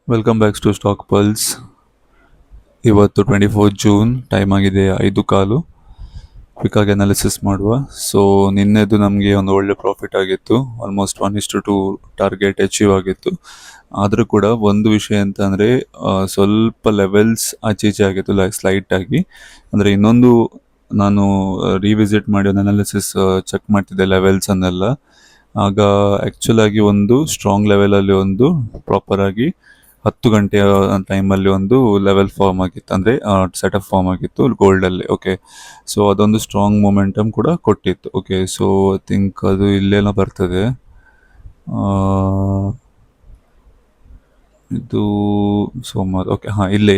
Welcome back to stock pulse. ಇವತ್ತು 24 June, time ಆಗಿದೆ 5:15. ಕ್ವಿಕ್ಕಾಗಿ analysis ಮಾಡುವ. ಸೊ ನಿನ್ನೆದು ನಮಗೆ ಒಂದು ಒಳ್ಳೆ ಪ್ರಾಫಿಟ್ ಆಗಿತ್ತು, ಆಲ್ಮೋಸ್ಟ್ 1:2 ಟಾರ್ಗೆಟ್ ಅಚೀವ್ ಆಗಿತ್ತು. ಆದರೂ ಕೂಡ ಒಂದು ವಿಷಯ ಅಂತ ಅಂದರೆ ಸ್ವಲ್ಪ ಲೆವೆಲ್ಸ್ ಆಚೆ ಈಚೆ ಆಗಿತ್ತು, ಸ್ಲೈಟ್ ಆಗಿ. ಅಂದರೆ ಇನ್ನೊಂದು ನಾನು ರಿವಿಸಿಟ್ ಮಾಡಿ ಒಂದು ಅನಾಲಿಸಿಸ್ ಚೆಕ್ ಮಾಡ್ತಿದ್ದೆ ಲೆವೆಲ್ಸನ್ನೆಲ್ಲ. ಆಗ ಆ್ಯಕ್ಚುಲ್ ಆಗಿ ಒಂದು ಸ್ಟ್ರಾಂಗ್ ಲೆವೆಲಲ್ಲಿ ಒಂದು ಪ್ರಾಪರ್ ಆಗಿ 10 ಗಂಟೆಯ ಟೈಮಲ್ಲಿ ಒಂದು ಲೆವೆಲ್ ಫಾರ್ಮ್ ಆಗಿತ್ತು, ಅಂದರೆ ಸೆಟಪ್ ಫಾರ್ಮ್ ಆಗಿತ್ತು ಗೋಲ್ಡಲ್ಲಿ. ಓಕೆ, ಸೊ ಅದೊಂದು ಸ್ಟ್ರಾಂಗ್ ಮೊಮೆಂಟಮ್ ಕೂಡ ಕೊಟ್ಟಿತ್ತು. ಓಕೆ, ಸೊ ಐ ಥಿಂಕ್ ಅದು ಇಲ್ಲೇನೋ ಬರ್ತದೆ. ಇದು ಸೋಮವಾರ. ಓಕೆ, ಹಾಂ, ಇಲ್ಲೇ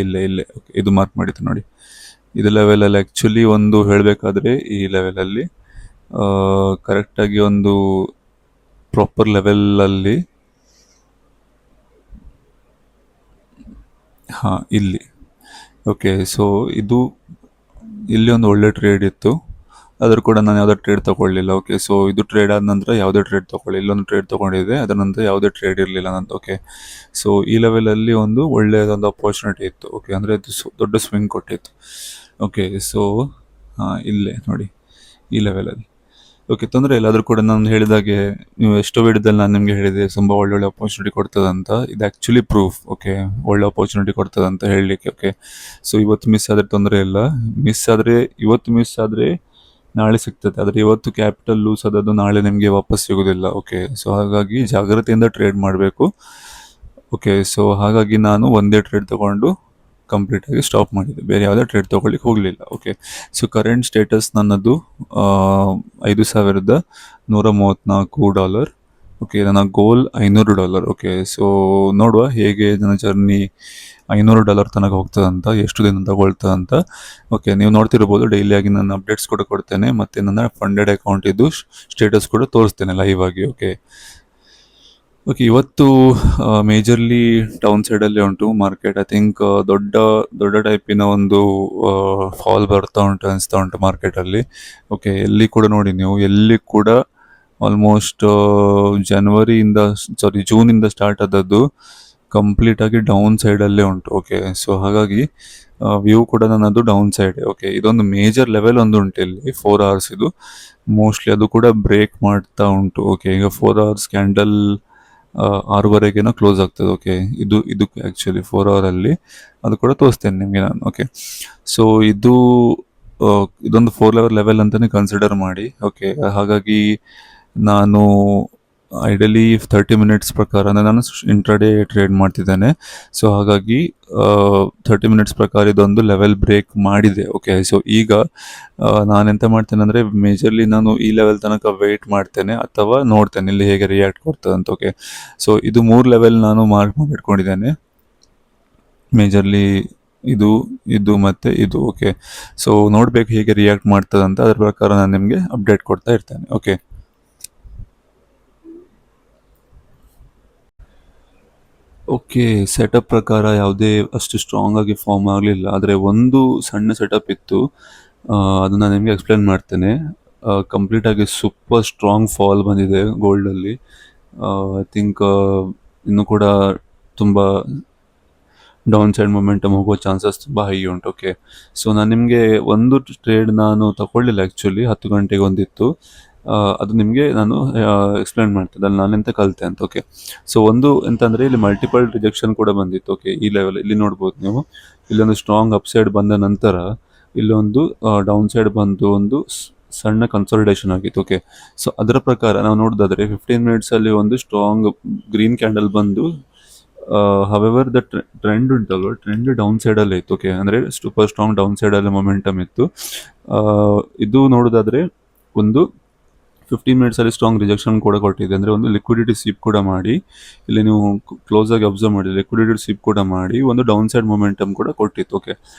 ಓಕೆ, ಇದು ಮಾರ್ಕ್ ಮಾಡಿತ್ತು ನೋಡಿ. ಇದು ಲೆವೆಲಲ್ಲಿ ಆ್ಯಕ್ಚುಲಿ ಒಂದು ಹೇಳಬೇಕಾದ್ರೆ ಈ ಲೆವೆಲಲ್ಲಿ ಕರೆಕ್ಟಾಗಿ ಒಂದು ಪ್ರಾಪರ್ ಲೆವೆಲಲ್ಲಿ, ಹಾಂ, ಇಲ್ಲಿ. ಓಕೆ, ಸೊ ಇಲ್ಲಿ ಒಂದು ಒಳ್ಳೆ ಟ್ರೇಡ್ ಇತ್ತು, ಅದ್ರ ಕೂಡ ನಾನು ಯಾವುದೇ ಟ್ರೇಡ್ ತೊಗೊಳ್ಳಿಲ್ಲ. ಓಕೆ, ಸೊ ಇದು ಟ್ರೇಡ್ ಆದ ನಂತರ ಯಾವುದೇ ಟ್ರೇಡ್ ತೊಗೊಳ್ಳಿ. ಇಲ್ಲೊಂದು ಟ್ರೇಡ್ ತೊಗೊಂಡಿದ್ದೆ, ಅದರ ನಂತರ ಯಾವುದೇ ಟ್ರೇಡ್ ಇರಲಿಲ್ಲ ನಂದು. ಓಕೆ, ಸೊ ಈ ಲೆವೆಲಲ್ಲಿ ಒಂದು ಒಳ್ಳೆಯದೊಂದು ಅಪರ್ಚುನಿಟಿ ಇತ್ತು. ಓಕೆ, ಅಂದರೆ ಅದು ದೊಡ್ಡ ಸ್ವಿಂಗ್ ಕೊಟ್ಟಿತ್ತು. ಓಕೆ, ಸೊ ಹಾಂ, ಇಲ್ಲೇ ನೋಡಿ ಈ ಲೆವೆಲಲ್ಲಿ. ಓಕೆ, ತೊಂದರೆ ಇಲ್ಲ. ಆದರೂ ಕೂಡ ನಾನು ಹೇಳಿದಾಗೆ, ನೀವು ಎಷ್ಟೋ ವಿಡಿಯೋದಲ್ಲಿ ನಾನು ನಿಮಗೆ ಹೇಳಿದೆ ತುಂಬ ಒಳ್ಳೊಳ್ಳೆ ಅಪರ್ಚುನಿಟಿ ಕೊಡ್ತದಂತ. ಇದು ಆ್ಯಕ್ಚುಲಿ ಪ್ರೂಫ್. ಓಕೆ, ಒಳ್ಳೆ ಅಪರ್ಚುನಿಟಿ ಕೊಡ್ತದಂತ ಹೇಳಲಿಕ್ಕೆ. ಓಕೆ, ಸೊ ಇವತ್ತು ಮಿಸ್ ಆದರೆ ತೊಂದರೆ ಇಲ್ಲ. ಇವತ್ತು ಮಿಸ್ ಆದರೆ ನಾಳೆ ಸಿಗ್ತದೆ. ಆದರೆ ಇವತ್ತು ಕ್ಯಾಪಿಟಲ್ ಲೂಸ್ ಆದದ್ದು ನಾಳೆ ನಿಮಗೆ ವಾಪಸ್ ಸಿಗೋದಿಲ್ಲ. ಓಕೆ, ಸೊ ಹಾಗಾಗಿ ಜಾಗ್ರತೆಯಿಂದ ಟ್ರೇಡ್ ಮಾಡಬೇಕು. ಓಕೆ, ಸೊ ಹಾಗಾಗಿ ನಾನು ಒಂದೇ ಟ್ರೇಡ್ ತೊಗೊಂಡು ಕಂಪ್ಲೀಟಾಗಿ ಸ್ಟಾಪ್ ಮಾಡಿದೆ, ಬೇರೆ ಯಾವುದೇ ಟ್ರೇಡ್ ತೊಗೊಳ್ಳಿಕ್ಕೆ ಹೋಗಲಿಲ್ಲ. ಓಕೆ, ಸೊ ಕರೆಂಟ್ ಸ್ಟೇಟಸ್ ನನ್ನದು $5,134. ಓಕೆ, ನನ್ನ ಗೋಲ್ $500. ಓಕೆ, ಸೊ ನೋಡುವ ಹೇಗೆ ನನ್ನ ಜರ್ನಿ $500 ತನಕ ಹೋಗ್ತದಂತ, ಎಷ್ಟು ದಿನ ತಗೊಳ್ತದಂತ. ಓಕೆ, ನೀವು ನೋಡ್ತಿರ್ಬೋದು ಡೈಲಿಯಾಗಿ ನಾನು ಅಪ್ಡೇಟ್ಸ್ ಕೂಡ ಕೊಡ್ತೇನೆ, ಮತ್ತು ನನ್ನ ಫಂಡೆಡ್ ಅಕೌಂಟ್ ಇದ್ದು ಸ್ಟೇಟಸ್ ಕೂಡ ತೋರಿಸ್ತೇನೆ ಲೈವ್ ಆಗಿ. ಓಕೆ, ಇವತ್ತು ಮೇಜರ್ಲಿ ಡೌನ್ ಸೈಡಲ್ಲೇ ಉಂಟು ಮಾರ್ಕೆಟ್. ಐ ಥಿಂಕ್ ದೊಡ್ಡ ಟೈಪಿನ ಒಂದು ಫಾಲ್ ಬರ್ತಾ ಉಂಟು ಅನಿಸ್ತಾ ಉಂಟು ಮಾರ್ಕೆಟಲ್ಲಿ. ಓಕೆ, ಎಲ್ಲಿ ಕೂಡ ನೋಡಿ ನೀವು, ಎಲ್ಲಿ ಕೂಡ ಆಲ್ಮೋಸ್ಟ್ ಜೂನಿಂದ ಸ್ಟಾರ್ಟ್ ಆದದ್ದು ಕಂಪ್ಲೀಟಾಗಿ ಡೌನ್ ಸೈಡಲ್ಲೇ ಉಂಟು. ಓಕೆ, ಸೊ ಹಾಗಾಗಿ ವ್ಯೂ ಕೂಡ ನನ್ನದು ಡೌನ್ ಸೈಡ್. ಓಕೆ, ಇದೊಂದು ಮೇಜರ್ ಲೆವೆಲ್ ಒಂದು ಉಂಟು ಇಲ್ಲಿ 4 hours ಇದು, ಮೋಸ್ಟ್ಲಿ ಅದು ಕೂಡ ಬ್ರೇಕ್ ಮಾಡ್ತಾ ಉಂಟು. ಓಕೆ, ಈಗ 4 hours ಕ್ಯಾಂಡಲ್ 6:30 ಕ್ಲೋಸ್ ಆಗ್ತದೆ. ಓಕೆ, ಇದು ಆ್ಯಕ್ಚುಲಿ 4 ಅವರಲ್ಲಿ ಅದು ಕೂಡ ತೋರಿಸ್ತೇನೆ ನಿಮಗೆ ನಾನು. ಓಕೆ, ಸೊ ಇದೊಂದು 4 ಲೆವೆಲ್ ಅಂತಲೇ ಕನ್ಸಿಡರ್ ಮಾಡಿ. ಓಕೆ, ಹಾಗಾಗಿ ನಾನು ಐಡಲಿ 30 ಮಿನಿಟ್ಸ್ ಪ್ರಕಾರ ನಾನು ಇಂಟ್ರಾಡೇ ಟ್ರೇಡ್ ಮಾಡ್ತಿದ್ದೇನೆ. ಸೊ ಹಾಗಾಗಿ 30 ಮಿನಿಟ್ಸ್ ಪ್ರಕಾರ ಇದೊಂದು ಲೆವೆಲ್ ಬ್ರೇಕ್ ಮಾಡಿದೆ. ಓಕೆ, ಸೊ ಈಗ ನಾನೆಂತ ಮಾಡ್ತೇನೆ ಅಂದರೆ, ಮೇಜರ್ಲಿ ನಾನು ಈ ಲೆವೆಲ್ ತನಕ ವೆಯ್ಟ್ ಮಾಡ್ತೇನೆ ಅಥವಾ ನೋಡ್ತೇನೆ ಇಲ್ಲಿ ಹೇಗೆ ರಿಯಾಕ್ಟ್ ಕೊಡ್ತದಂತ. ಓಕೆ, ಸೊ ಇದು 3 ಲೆವೆಲ್ ನಾನು ಮಾರ್ಕ್ ಮಾಡಿ ಇಟ್ಕೊಂಡಿದ್ದೇನೆ, ಮೇಜರ್ಲಿ ಇದು ಮತ್ತು ಇದು. ಓಕೆ, ಸೊ ನೋಡಬೇಕು ಹೇಗೆ ರಿಯಾಕ್ಟ್ ಮಾಡ್ತದಂತ, ಅದ್ರ ಪ್ರಕಾರ ನಾನು ನಿಮಗೆ ಅಪ್ಡೇಟ್ ಕೊಡ್ತಾ ಇರ್ತೇನೆ. ಓಕೆ, ಸೆಟಪ್ ಪ್ರಕಾರ ಯಾವುದೇ ಅಷ್ಟು ಸ್ಟ್ರಾಂಗ್ ಆಗಿ ಫಾರ್ಮ್ ಆಗಲಿಲ್ಲ, ಆದರೆ ಒಂದು ಸಣ್ಣ ಸೆಟಪ್ ಇತ್ತು, ಅದನ್ನು ನಾನು ನಿಮಗೆ ಎಕ್ಸ್ಪ್ಲೇನ್ ಮಾಡ್ತೇನೆ. ಕಂಪ್ಲೀಟಾಗಿ ಸೂಪರ್ ಸ್ಟ್ರಾಂಗ್ ಫಾಲ್ ಬಂದಿದೆ ಗೋಲ್ಡಲ್ಲಿ. ಐ ಥಿಂಕ್ ಇನ್ನೂ ಕೂಡ ತುಂಬ ಡೌನ್ ಸೈಡ್ ಮೊಮೆಂಟಮ್ ಹೋಗೋ ಚಾನ್ಸಸ್ ತುಂಬ ಹೈ ಉಂಟು. ಓಕೆ, ಸೊ ನಾನು ನಿಮಗೆ ಒಂದು ಟ್ರೇಡ್ ನಾನು ತಗೊಳ್ಳಿಲ್ಲ ಆ್ಯಕ್ಚುಲಿ, 10 ಗಂಟೆಗೆ ಒಂದಿತ್ತು, ಅದು ನಿಮಗೆ ನಾನು ಎಕ್ಸ್ಪ್ಲೇನ್ ಮಾಡ್ತಿದ್ದೆ, ಅಲ್ಲಿ ನಾನೆಂತ ಕಲಿತೆ ಅಂತ. ಓಕೆ, ಸೊ ಒಂದು ಎಂತಂದರೆ ಇಲ್ಲಿ ಮಲ್ಟಿಪಲ್ ರಿಜೆಕ್ಷನ್ ಕೂಡ ಬಂದಿತ್ತು. ಓಕೆ, ಈ ಲೆವೆಲ್ ಇಲ್ಲಿ ನೋಡ್ಬೋದು ನೀವು, ಇಲ್ಲೊಂದು ಸ್ಟ್ರಾಂಗ್ ಅಪ್ಸೈಡ್ ಬಂದ ನಂತರ ಇಲ್ಲೊಂದು ಡೌನ್ ಸೈಡ್ ಬಂದು ಒಂದು ಸಣ್ಣ ಕನ್ಸಾಲಿಡೇಷನ್ ಆಗಿತ್ತು. ಓಕೆ, ಸೊ ಅದರ ಪ್ರಕಾರ ನಾವು ನೋಡೋದಾದರೆ 15 ಮಿನಿಟ್ಸಲ್ಲಿ ಒಂದು ಸ್ಟ್ರಾಂಗ್ ಗ್ರೀನ್ ಕ್ಯಾಂಡಲ್ ಬಂದು, ಹವೆವರ್ ದ ಟ್ರೆಂಡ್ ಉಂಟಲ್ವ, ಟ್ರೆಂಡ್ ಡೌನ್ ಸೈಡಲ್ಲೇ ಇತ್ತು. ಓಕೆ, ಅಂದರೆ ಸೂಪರ್ ಸ್ಟ್ರಾಂಗ್ ಡೌನ್ ಸೈಡಲ್ಲಿ ಮೊಮೆಂಟಮ್ ಇತ್ತು. ಇದು ನೋಡೋದಾದರೆ ಒಂದು 15 ಮಿನಿಟ್ಸಲ್ಲಿ ಸ್ಟ್ರಾಂಗ್ ರಿಜೆಕ್ಷನ್ ಕೂಡ ಕೊಟ್ಟಿದೆ, ಅಂದರೆ ಒಂದು ಲಿಕ್ವಿಡಿಟಿ ಸ್ವೀಪ್ ಕೂಡ ಮಾಡಿ, ಇಲ್ಲಿ ನೀವು ಕ್ಲೋಸ್ ಆಗಿ ಅಬ್ಸರ್ವ್ ಮಾಡಿ, ಲಿಕ್ವಿಡಿಟಿ ಸ್ವೀಪ್ ಕೂಡ ಮಾಡಿ ಒಂದು ಡೌನ್ ಸೈಡ್ ಮೊಮೆಂಟಮ್ ಕೂಡ ಕೊಟ್ಟಿತ್ತು. ಓಕೆ,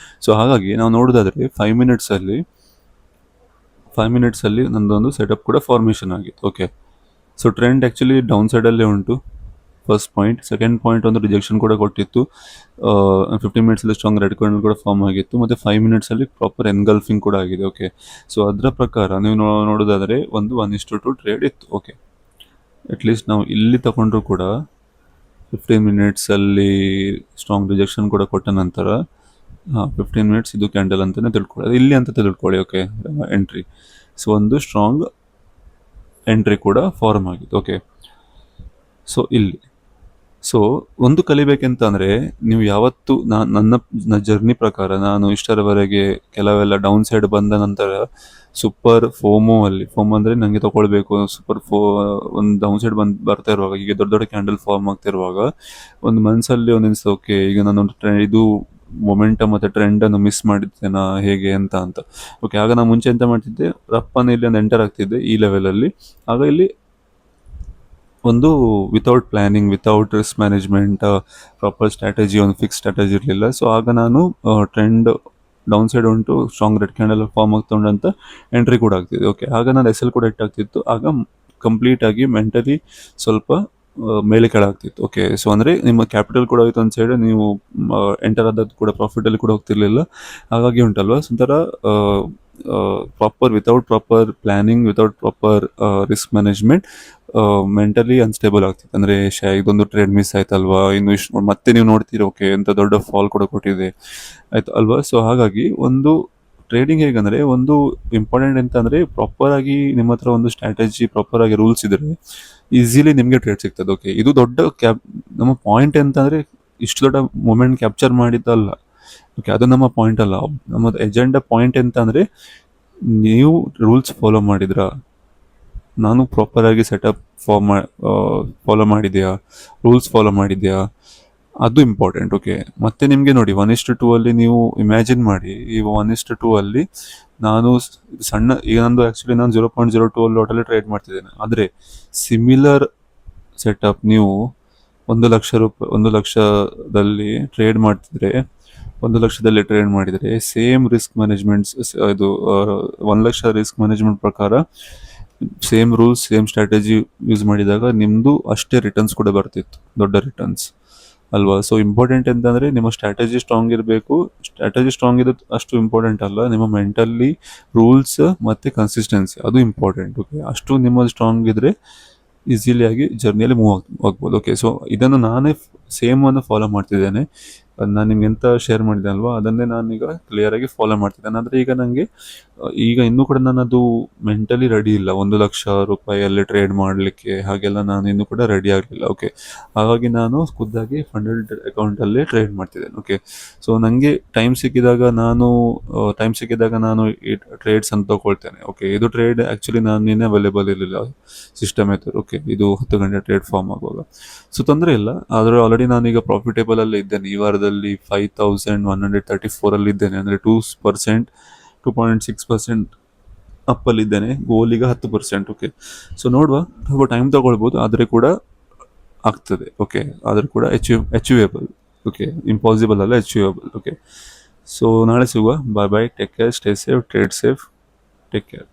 ಸೊ ಹಾಗಾಗಿ ನಾವು ನೋಡೋದಾದರೆ 5 ಮಿನಿಟ್ಸಲ್ಲಿ ನಂದೊಂದು ಸೆಟಪ್ ಕೂಡ ಫಾರ್ಮೇಷನ್ ಆಗಿತ್ತು. Okay, so trend actually down ಸೈಡಲ್ಲೇ ಉಂಟು, ಫಸ್ಟ್ ಪಾಯಿಂಟ್. ಸೆಕೆಂಡ್ ಪಾಯಿಂಟ್ ಒಂದು ರಿಜೆಕ್ಷನ್ ಕೂಡ ಕೊಟ್ಟಿತ್ತು, 15 ಮಿನಿಟ್ಸಲ್ಲಿ ಸ್ಟ್ರಾಂಗ್ ರೆಡ್ ಕಾರ್ನರ್ ಕೂಡ ಫಾರ್ಮ್ ಆಗಿತ್ತು, ಮತ್ತು 5 ಮಿನಿಟ್ಸಲ್ಲಿ ಪ್ರಾಪರ್ ಎನ್ಗಲ್ಫಿಂಗ್ ಕೂಡ ಆಗಿದೆ. ಓಕೆ, ಸೊ ಅದರ ಪ್ರಕಾರ ನೀವು ನೋಡೋದಾದರೆ ಒಂದು 1:2 ಟ್ರೇಡ್ ಇತ್ತು. ಓಕೆ, ಅಟ್ಲೀಸ್ಟ್ ನಾವು ಇಲ್ಲಿ ತಗೊಂಡ್ರು ಕೂಡ 15 ಮಿನಿಟ್ಸಲ್ಲಿ ಸ್ಟ್ರಾಂಗ್ ರಿಜೆಕ್ಷನ್ ಕೂಡ ಕೊಟ್ಟ ನಂತರ 15 ಮಿನಿಟ್ಸ್ ಇದು ಕ್ಯಾಂಡಲ್ ಅಂತಲೇ ತಿಳ್ಕೊಳ್ಳಿ, ಇಲ್ಲಿ ಅಂತ ತಿಳ್ಕೊಳ್ಳಿ. Okay, entry. ಸೊ ಒಂದು ಸ್ಟ್ರಾಂಗ್ ಎಂಟ್ರಿ ಕೂಡ ಫಾರ್ಮ್ ಆಗಿದೆ. ಓಕೆ, ಸೊ ಇಲ್ಲಿ ಸೊ ಒಂದು ಕಲಿಬೇಕಂತ ಅಂದರೆ ನೀವು ಯಾವತ್ತು ನನ್ನ ಜರ್ನಿ ಪ್ರಕಾರ ನಾನು ಇಷ್ಟರವರೆಗೆ ಕೆಲವೆಲ್ಲ ಡೌನ್ ಸೈಡ್ ಬಂದ ನಂತರ ಸೂಪರ್ ಫೋಮೋ ಅಂದರೆ ನನಗೆ ತಗೊಳ್ಬೇಕು ಒಂದು ಡೌನ್ ಸೈಡ್ ಬರ್ತಾ ಇರುವಾಗ, ಈಗ ದೊಡ್ಡ ದೊಡ್ಡ ಕ್ಯಾಂಡಲ್ ಫಾರ್ಮ್ ಆಗ್ತಿರುವಾಗ ಒಂದು ಮನಸ್ಸಲ್ಲಿ ಒಂದು ಅನಿಸ್ತು, ಓಕೆ ಈಗ ನಾನು ಇದು ಮೊಮೆಂಟಮ್ ಮತ್ತು ಟ್ರೆಂಡನ್ನು ಮಿಸ್ ಮಾಡಿದ್ದೇನಾ ಹೇಗೆ ಅಂತ. ಓಕೆ, ಆಗ ನಾನು ಮುಂಚೆ ಎಂತ ಮಾಡ್ತಿದ್ದೆ, ರಪ್ಪನ ಇಲ್ಲಿ ಒಂದು ಎಂಟರ್ ಆಗ್ತಿದ್ದೆ ಈ ಲೆವೆಲಲ್ಲಿ. ಆಗ ಇಲ್ಲಿ ಒಂದು without planning, without risk management, proper strategy, ಒಂದು ಫಿಕ್ಸ್ ಸ್ಟ್ರಾಟಜಿ ಇರಲಿಲ್ಲ. ಸೊ ಆಗ ನಾನು ಟ್ರೆಂಡ್ ಡೌನ್ ಸೈಡ್ ಉಂಟು, ಸ್ಟ್ರಾಂಗ್ ರೆಡ್ ಕ್ಯಾಂಡಲ್ ಫಾರ್ಮ್ ಆಗ್ತುಂಡು ಅಂತ ಎಂಟ್ರಿ ಕೂಡ ಆಗ್ತಿದೆ. ಓಕೆ, ಆಗ ನಾನು ಎಸ್ ಎಲ್ ಕೂಡ ಇಟ್ಟಾಗ್ತಿತ್ತು. ಆಗ ಕಂಪ್ಲೀಟಾಗಿ ಮೆಂಟಲಿ ಸ್ವಲ್ಪ ಮೇಲೆ ಕೆಳಾಗ್ತಿತ್ತು. ಓಕೆ, ಸೊ ಅಂದರೆ ನಿಮ್ಮ ಕ್ಯಾಪಿಟಲ್ ಕೂಡ ಹೋಯ್ತು ಒಂದು ಸೈಡ್, ನೀವು ಎಂಟರ್ ಆದದ್ದು ಕೂಡ ಪ್ರಾಫಿಟಲ್ಲಿ ಕೂಡ ಹೋಗ್ತಿರ್ಲಿಲ್ಲ. ಹಾಗಾಗಿ ಉಂಟಲ್ವ ಒಂಥರ without proper planning, without proper risk management, mentally unstable ಆಗ್ತಿತ್ತು. ಅಂದರೆ ಇದೊಂದು ಟ್ರೇಡ್ ಮಿಸ್ ಆಯ್ತಲ್ವಾ, ಇನ್ನು ಇಷ್ಟು ಮತ್ತೆ ನೀವು ನೋಡ್ತೀರಿ, ಓಕೆ ಎಂತ ದೊಡ್ಡ ಫಾಲ್ ಕೂಡ ಕೊಟ್ಟಿದೆ ಆಯ್ತು ಅಲ್ವಾ. ಸೊ ಹಾಗಾಗಿ ಒಂದು ಟ್ರೇಡಿಂಗ್ ಹೇಗಂದರೆ ಒಂದು ಇಂಪಾರ್ಟೆಂಟ್ ಎಂತ ಅಂದರೆ ಪ್ರಾಪರಾಗಿ ನಿಮ್ಮ ಹತ್ರ ಒಂದು ಸ್ಟ್ರಾಟಜಿ, ಪ್ರಾಪರಾಗಿ ರೂಲ್ಸ್ ಇದ್ದರೆ ಈಸಿಲಿ ನಿಮಗೆ ಟ್ರೇಡ್ ಸಿಗ್ತದೆ. ಓಕೆ, ಇದು ದೊಡ್ಡ ನಮ್ಮ ಪಾಯಿಂಟ್ ಎಂತ ಅಂದರೆ ಇಷ್ಟು ದೊಡ್ಡ ಮೂಮೆಂಟ್ ಕ್ಯಾಪ್ಚರ್ ಮಾಡಿದ್ದಲ್ಲ. ಓಕೆ, ಅದು ನಮ್ಮ ಪಾಯಿಂಟ್ ಅಲ್ಲ. ನಮ್ಮ ಎಜೆಂಡಾ ಪಾಯಿಂಟ್ ಎಂತ ಅಂದರೆ ನೀವು ರೂಲ್ಸ್ ಫಾಲೋ ಮಾಡಿದ್ರಾ, ನಾನು ಪ್ರಾಪರಾಗಿ ಸೆಟಪ್ ಫಾಲೋ ಮಾಡಿದೆಯಾ, ರೂಲ್ಸ್ ಫಾಲೋ ಮಾಡಿದೆಯಾ, ಅದು ಇಂಪಾರ್ಟೆಂಟ್. ಓಕೆ, ಮತ್ತೆ ನಿಮಗೆ ನೋಡಿ 1:2 ಅಲ್ಲಿ ನೀವು ಇಮ್ಯಾಜಿನ್ ಮಾಡಿ, ಈ 1:2 ಅಲ್ಲಿ ನಾನು ಈಗ ನಂದು ಆ್ಯಕ್ಚುಲಿ ನಾನು 0.02 ಅಲ್ಲಿ ಲಾಟಲ್ಲಿ ಟ್ರೇಡ್ ಮಾಡ್ತಿದ್ದೇನೆ. ಆದರೆ ಸಿಮಿಲರ್ ಸೆಟಪ್ ನೀವು 1 ಲಕ್ಷದಲ್ಲಿ ಟ್ರೇಡ್ ಮಾಡ್ತಿದ್ರೆ, 1 ಲಕ್ಷದಲ್ಲಿ ಟ್ರೇಡ್ ಮಾಡಿದರೆ ಸೇಮ್ ರಿಸ್ಕ್ ಮ್ಯಾನೇಜ್ಮೆಂಟ್ಸ್, ಇದು 1 ಲಕ್ಷ ರಿಸ್ಕ್ ಮ್ಯಾನೇಜ್ಮೆಂಟ್ ಪ್ರಕಾರ same rules, same strategy use ಮಾಡಿದಾಗ ನಿಮ್ಮದು ಅಷ್ಟೇ ರಿಟರ್ನ್ಸ್ ಕೂಡ ಬರ್ತಿತ್ತು, ದೊಡ್ಡ ರಿಟರ್ನ್ಸ್ ಅಲ್ವಾ. ಸೊ ಇಂಪಾರ್ಟೆಂಟ್ ಎಂತಂದರೆ ನಿಮ್ಮ ಸ್ಟ್ರಾಟಜಿ ಸ್ಟ್ರಾಂಗ್ ಇರಬೇಕು. ಸ್ಟ್ರಾಟಜಿ ಸ್ಟ್ರಾಂಗ್ ಇರೋದು ಅಷ್ಟು ಇಂಪಾರ್ಟೆಂಟ್ ಅಲ್ಲ, ನಿಮ್ಮ ಮೆಂಟಲಿ ರೂಲ್ಸ್ ಮತ್ತು ಕನ್ಸಿಸ್ಟೆನ್ಸಿ ಅದು ಇಂಪಾರ್ಟೆಂಟ್. ಓಕೆ, ಅಷ್ಟು ನಿಮ್ಮದು ಸ್ಟ್ರಾಂಗ್ ಇದ್ದರೆ ಈಸಿಲಿಯಾಗಿ ಜರ್ನಿಯಲ್ಲಿ ಮೂವ್ ಆಗ್ಬೋದು. ಓಕೆ, ಸೊ ಇದನ್ನು ನಾನೇ ಸೇಮನ್ನು ಫಾಲೋ ಮಾಡ್ತಿದ್ದೇನೆ. ನಾನು ನಿಮ್ಗೆ ಎಂತ ಶೇರ್ ಮಾಡಿದೆ ಅಲ್ವಾ, ಅದನ್ನೇ ನಾನೀಗ ಕ್ಲಿಯರಾಗಿ ಫಾಲೋ ಮಾಡ್ತಿದ್ದೇನೆ. ಅಂದರೆ ಈಗ ನನಗೆ ಈಗ ಇನ್ನೂ ಕೂಡ ನನ್ನದು ಮೆಂಟಲಿ ರೆಡಿ ಇಲ್ಲ 1 ಲಕ್ಷ ರೂಪಾಯಿಯಲ್ಲಿ ಟ್ರೇಡ್ ಮಾಡಲಿಕ್ಕೆ, ಹಾಗೆಲ್ಲ ನಾನು ಇನ್ನೂ ಕೂಡ ರೆಡಿ ಆಗಲಿಲ್ಲ. ಓಕೆ, ಹಾಗಾಗಿ ನಾನು ಖುದ್ದಾಗಿ ಫಂಡೆಡ್ ಅಕೌಂಟಲ್ಲೇ ಟ್ರೇಡ್ ಮಾಡ್ತಿದ್ದೇನೆ. ಓಕೆ, ಸೊ ನನಗೆ ಟೈಮ್ ಸಿಕ್ಕಿದಾಗ ನಾನು ಈ ಟ್ರೇಡ್ಸ್ ಅಂತ ತೊಗೊಳ್ತೇನೆ. ಓಕೆ, ಇದು ಟ್ರೇಡ್ ಆ್ಯಕ್ಚುಲಿ ನಾನು ನಿನ್ನೆ ಅವೈಲೇಬಲ್ ಇರಲಿಲ್ಲ ಸಿಸ್ಟಮ್ ಎತ್ತರ. ಓಕೆ, ಇದು 10 ಗಂಟೆ ಟ್ರೇಡ್ ಫಾರ್ಮ್ ಆಗುವಾಗ. ಸೊ ತೊಂದರೆ ಇಲ್ಲ, ಆದರೆ ಆಲ್ರೆಡಿ ನಾನೀಗ ಪ್ರಾಫಿಟೇಬಲ್ ಅಲ್ಲಿ ಇದ್ದೇನೆ. ಈ ವಾರದಲ್ಲಿ 5134 ಅಲ್ಲಿ ಇದ್ದೇನೆ. ಅಂದರೆ 2.6% ಅಪ್ಪಲ್ಲಿದ್ದೇನೆ. ಗೋಲ್ ಈಗ 10%. ಓಕೆ, ಸೊ ನೋಡುವ, ಸ್ವಲ್ಪ ಟೈಮ್ ತಗೊಳ್ಬೋದು, ಆದರೆ ಕೂಡ ಆಗ್ತದೆ. ಓಕೆ, ಆದರೆ ಕೂಡ ಅಚೀವೇಬಲ್. ಓಕೆ, ಇಂಪಾಸಿಬಲ್ ಅಲ್ಲ, ಅಚೀವೇಬಲ್. ಓಕೆ, ಸೊ ನಾಳೆ ಸಿಗುವ. Bye bye, take care, stay safe, trade safe, take care.